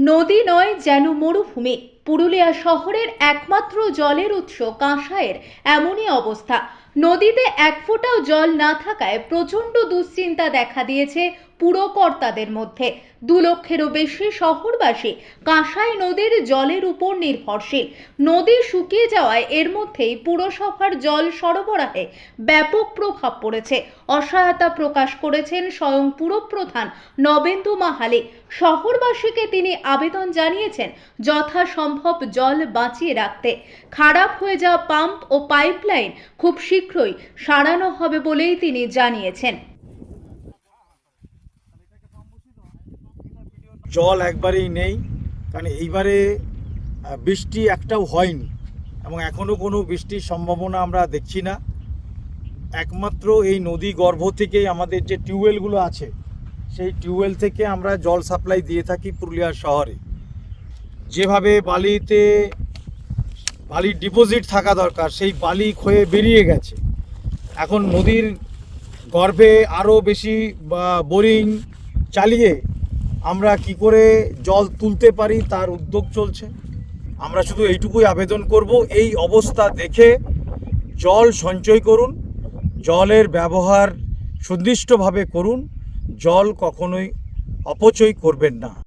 নদী নয় যেন মরুভূমি। পুরুলিয়া শহরের একমাত্র জলের উৎস কাঁসাইয়ের এমনই অবস্থা। নদীতে এক ফোঁটাও জল না থাকায় প্রচণ্ড দুশ্চিন্তা দেখা দিয়েছে পুরকর্তাদের মধ্যে। 2 লক্ষেরও বেশি শহরবাসী কাঁসাই নদীর জলের উপর নির্ভরশীল। নদী শুকিয়ে যাওয়ায় এর মধ্যেই পুরসভার জল সরবরাহে ব্যাপক প্রভাব পড়েছে। অসহায়তা প্রকাশ করেছেন স্বয়ং পুরপ্রধান নবেন্দু মাহালি। শহরবাসীকে তিনি আবেদন জানিয়েছেন যথাসম্ভব জল বাঁচিয়ে রাখতে। খারাপ হয়ে যাওয়া পাম্প ও পাইপলাইন খুব শীঘ্রই সারানো হবে বলেই তিনি জানিয়েছেন। জল একবারেই নেই, কারণ এইবারে বৃষ্টি একটাও হয়নি এবং এখনও কোনো বৃষ্টির সম্ভাবনা আমরা দেখছি না। একমাত্র এই নদী গর্ভ থেকেই আমাদের যে টিউবওয়েলগুলো আছে সেই টিউবওয়েল থেকে আমরা জল সাপ্লাই দিয়ে থাকি পুরুলিয়া শহরে। যেভাবে বালির ডিপোজিট থাকা দরকার সেই বালি ক্ষয়ে বেরিয়ে গেছে। এখন নদীর গর্ভে আরও বেশি বোরিং চালিয়ে আমরা কি করে জল তুলতে পারি তার উদ্যোগ চলছে। আমরা শুধু এইটুকুই আবেদন করব, এই অবস্থা দেখে জল সঞ্চয় করুন, জলের ব্যবহার সুনির্দিষ্টভাবে করুন, জল কখনোই অপচয় করবেন না।